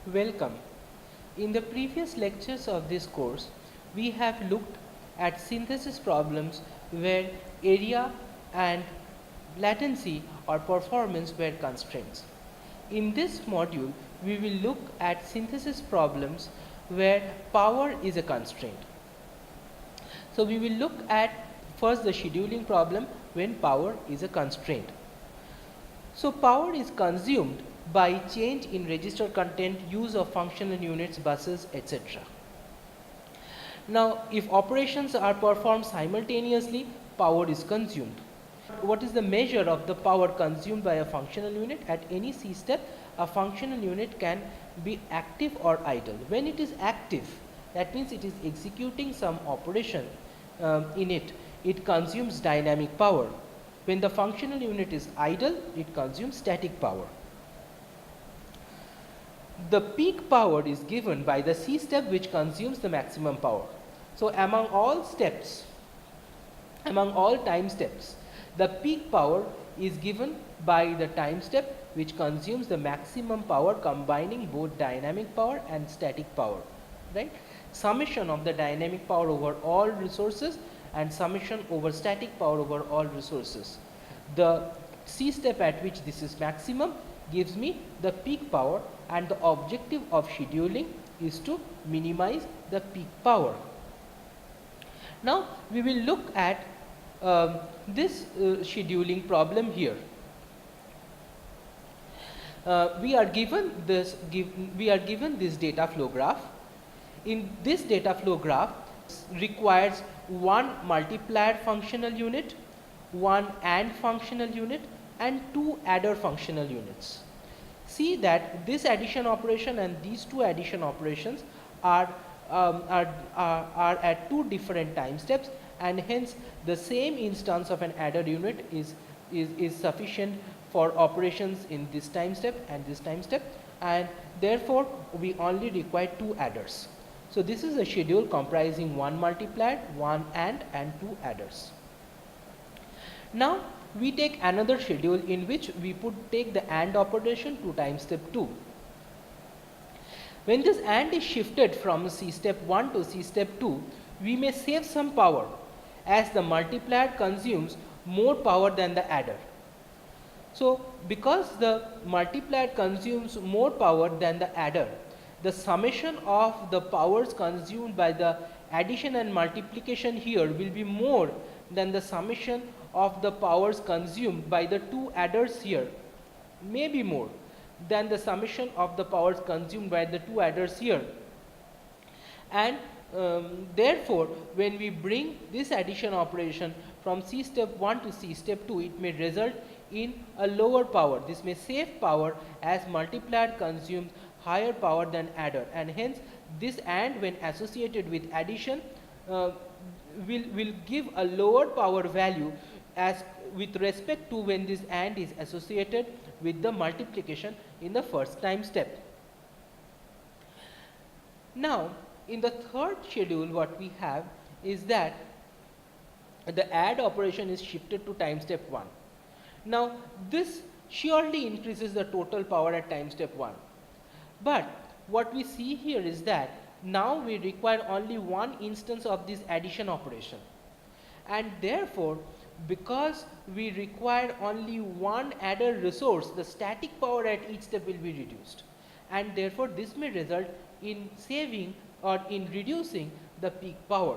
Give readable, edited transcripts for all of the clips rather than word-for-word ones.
Welcome. In the previous lectures of this course, we have looked at synthesis problems where area and latency or performance were constraints. In this module, we will look at synthesis problems where power is a constraint. So, we will look at first the scheduling problem when power is a constraint. So, power is consumed by change in register content, use of functional units, buses, etc. Now, if operations are performed simultaneously, power is consumed. What is the measure of the power consumed by a functional unit? At any C step, a functional unit can be active or idle. When it is active, that means it is executing some operation in it. It consumes dynamic power. When the functional unit is idle, it consumes static power. The peak power is given by the C step, which consumes the maximum power. So, among all time steps, the peak power is given by the time step which consumes the maximum power, combining both dynamic power and static power, right. Summation of the dynamic power over all resources and summation over static power over all resources. The C step at which this is maximum gives me the peak power, and the objective of scheduling is to minimize the peak power. Now, we will look at this scheduling problem here. We are given this data flow graph. In this data flow graph requires one multiplier functional unit, one AND functional unit, and two adder functional units. See that this addition operation and these two addition operations are at two different time steps, and hence the same instance of an adder unit is sufficient for operations in this time step and this time step, and therefore we only require two adders. So, this is a schedule comprising one multiplier, one AND, and two adders. Now, we take another schedule in which we take the AND operation to time step 2. When this AND is shifted from C step 1 to C step 2, we may save some power, as the multiplier consumes more power than the adder. So, because the multiplier consumes more power than the adder, the summation of the powers consumed by the addition and multiplication here will be more than the summation of the powers consumed by the two adders here, may be more than the summation of the powers consumed by the two adders here. And therefore, when we bring this addition operation from C step 1 to C step 2, it may result in a lower power. This may save power, as multiplier consumes higher power than adder, and hence this AND, when associated with addition, will give a lower power value as with respect to when this AND is associated with the multiplication in the first time step. Now, in the third schedule, what we have is that the add operation is shifted to time step 1. Now, this surely increases the total power at time step 1. But what we see here is that now we require only one instance of this addition operation, and therefore, because we require only one adder resource, the static power at each step will be reduced, and therefore, this may result in saving or in reducing the peak power.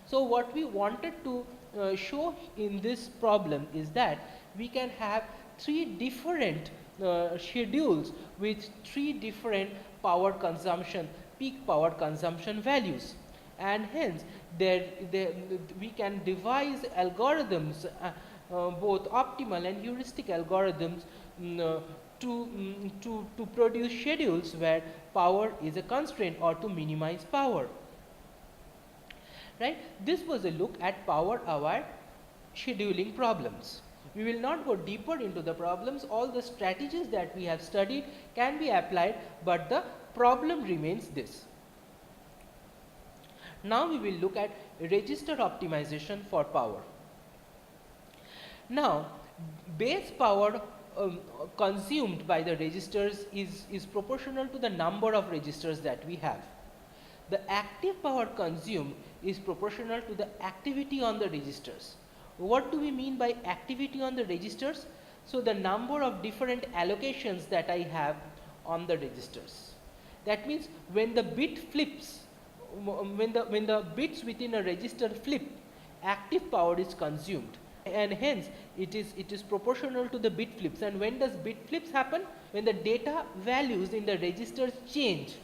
So, what we wanted to show in this problem is that we can have three different schedules with three different power consumption, peak power consumption values, and hence we can devise algorithms, both optimal and heuristic algorithms, to produce schedules where power is a constraint or to minimize power. Right? This was a look at power aware scheduling problems. We will not go deeper into the problems. All the strategies that we have studied can be applied, but the problem remains this. Now, we will look at register optimization for power. Now, base power consumed by the registers is proportional to the number of registers that we have. The active power consumed is proportional to the activity on the registers. What do we mean by activity on the registers? So the number of different allocations that I have on the registers. That means when the bit flips, when the bits within a register flip, active power is consumed, and hence it is proportional to the bit flips. And when does bit flips happen? When the data values in the registers change.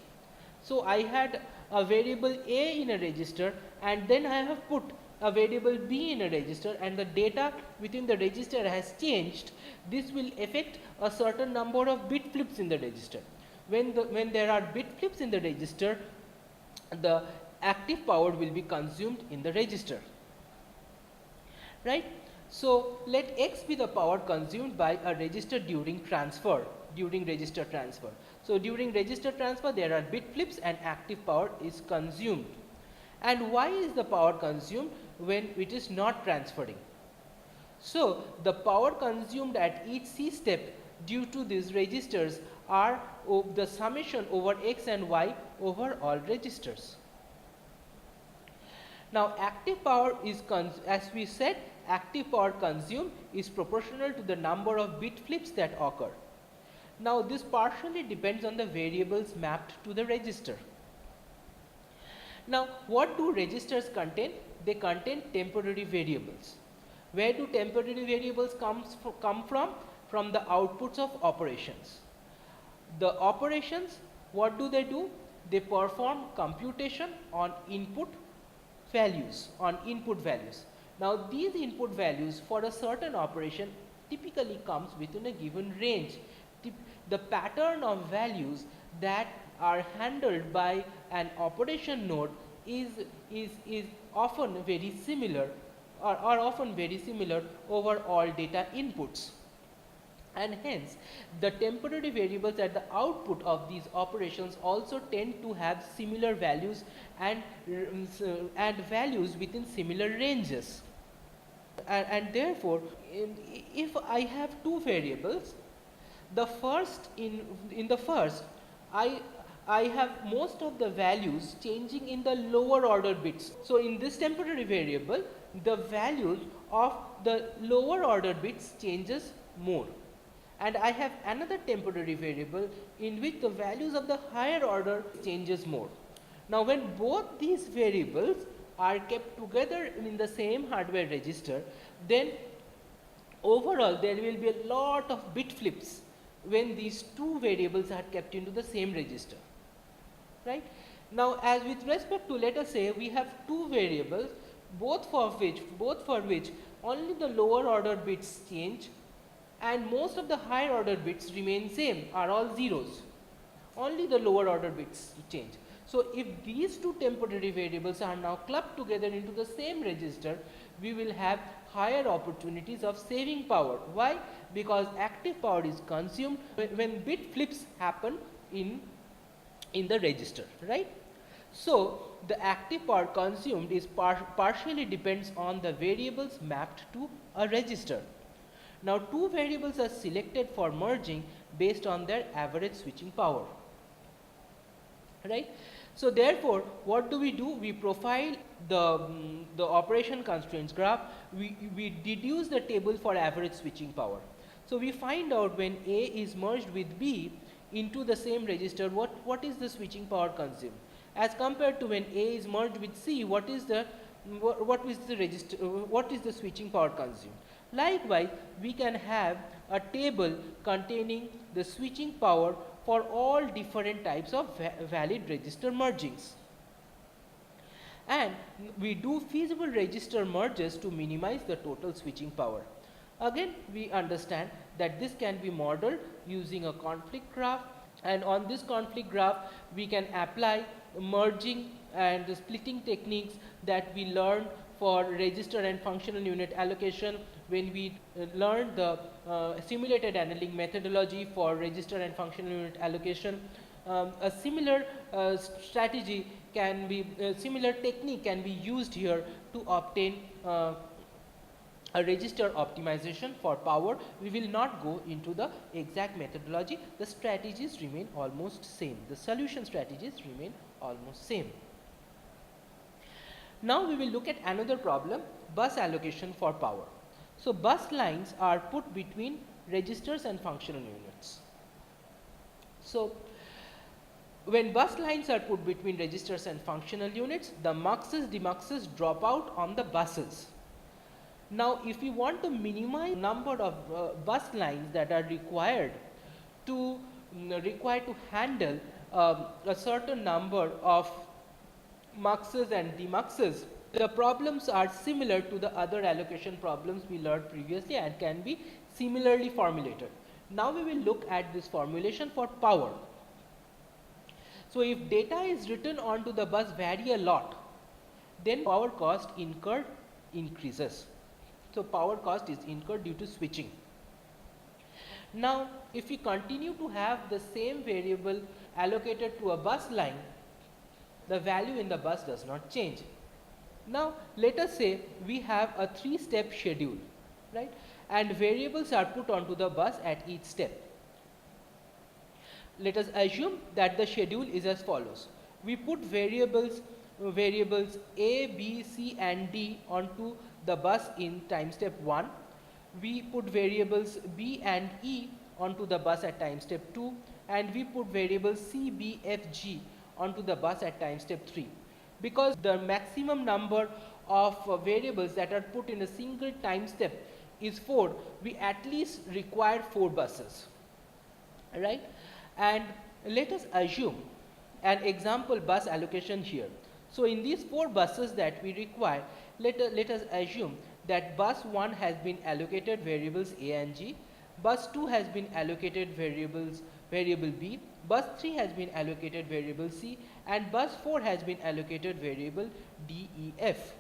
So I had a variable A in a register, and then I have put a variable B in a register, and the data within the register has changed. This will affect a certain number of bit flips in the register. When there are bit flips in the register, the active power will be consumed in the register, right? So let X be the power consumed by a register during register transfer. So during register transfer there are bit flips and active power is consumed. And why is the power consumed when it is not transferring? So the power consumed at each C step due to these registers are the summation over X and Y over all registers. Now active power is, as we said, active power consumed is proportional to the number of bit flips that occur. Now this partially depends on the variables mapped to the register. Now what do registers contain? They contain temporary variables. Where do temporary variables come from? From the outputs of operations. The operations, what do? They perform computation on input values, Now these input values for a certain operation typically comes within a given range. The pattern of values that are handled by an operation node is often very similar, or are often very similar over all data inputs. And hence the temporary variables at the output of these operations also tend to have similar values and values within similar ranges. And therefore, if I have two variables, the first in the first I have most of the values changing in the lower order bits. So in this temporary variable, the values of the lower order bits changes more. And I have another temporary variable in which the values of the higher order changes more. Now when both these variables are kept together in the same hardware register, then overall there will be a lot of bit flips when these two variables are kept into the same register, right? Now as with respect to, let us say we have two variables, both for which only the lower order bits change and most of the higher order bits remain same, are all zeros. Only the lower order bits change. So if these two temporary variables are now clubbed together into the same register, we will have higher opportunities of saving power. Why? Because active power is consumed when bit flips happen in the register, right? So the active power consumed is partially depends on the variables mapped to a register. Now two variables are selected for merging based on their average switching power, right? So therefore what do? We profile the operation constraints graph, we deduce the table for average switching power. So we find out when A is merged with B into the same register, what is the switching power consumed, as compared to when A is merged with C, what is the switching power consumed. Likewise, we can have a table containing the switching power for all different types of valid register mergings. And we do feasible register merges to minimize the total switching power. Again, we understand that this can be modeled using a conflict graph, and on this conflict graph we can apply merging and the splitting techniques that we learned for register and functional unit allocation when we learned the simulated annealing methodology for register and functional unit allocation. A similar strategy can be, similar technique can be used here to obtain a register optimization for power. We will not go into the exact methodology. The strategies remain almost same. The solution strategies remain almost same. Now we will look at another problem, bus allocation for power. So bus lines are put between registers and functional units. So when bus lines are put between registers and functional units, the muxes, demuxes drop out on the buses. Now if we want to minimize number of bus lines that are required to handle a certain number of muxes and demuxes, the problems are similar to the other allocation problems we learned previously and can be similarly formulated. Now we will look at this formulation for power. So if data is written onto the bus vary a lot, then power cost incurred increases. So power cost is incurred due to switching. Now if we continue to have the same variable allocated to a bus line, the value in the bus does not change. Now let us say we have a 3-step schedule, right, and variables are put onto the bus at each step. Let us assume that the schedule is as follows. We put variables A, B, C and D onto the bus in time step 1. We put variables B and E onto the bus at time step 2, and we put variables C, B, F, G onto the bus at time step 3. Because the maximum number of variables that are put in a single time step is 4, we at least require 4 buses, right? And let us assume an example bus allocation here. So in these 4 buses that we require, let us assume that bus 1 has been allocated variables A and G, bus 2 has been allocated variable B, bus 3 has been allocated variable C, and bus 4 has been allocated variable D, E, F.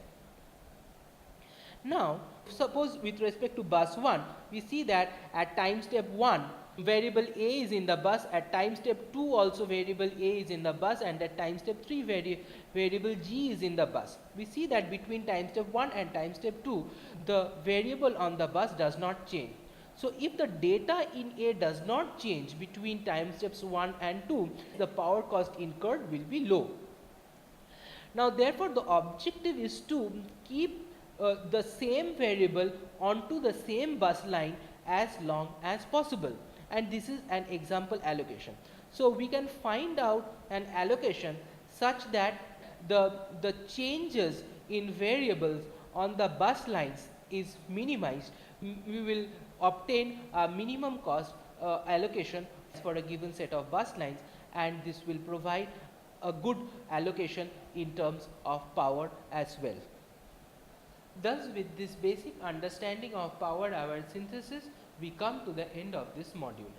Now suppose with respect to bus 1, we see that at time step 1 variable A is in the bus, at time step 2 also variable A is in the bus, and at time step 3 variable G is in the bus. We see that between time step 1 and time step 2 the variable on the bus does not change. So if the data in A does not change between time steps 1 and 2, the power cost incurred will be low. Now therefore the objective is to keep the same variable onto the same bus line as long as possible, and this is an example allocation. So we can find out an allocation such that the changes in variables on the bus lines is minimized. We will obtain a minimum cost allocation for a given set of bus lines, and this will provide a good allocation in terms of power as well. Thus, with this basic understanding of power hour synthesis, we come to the end of this module.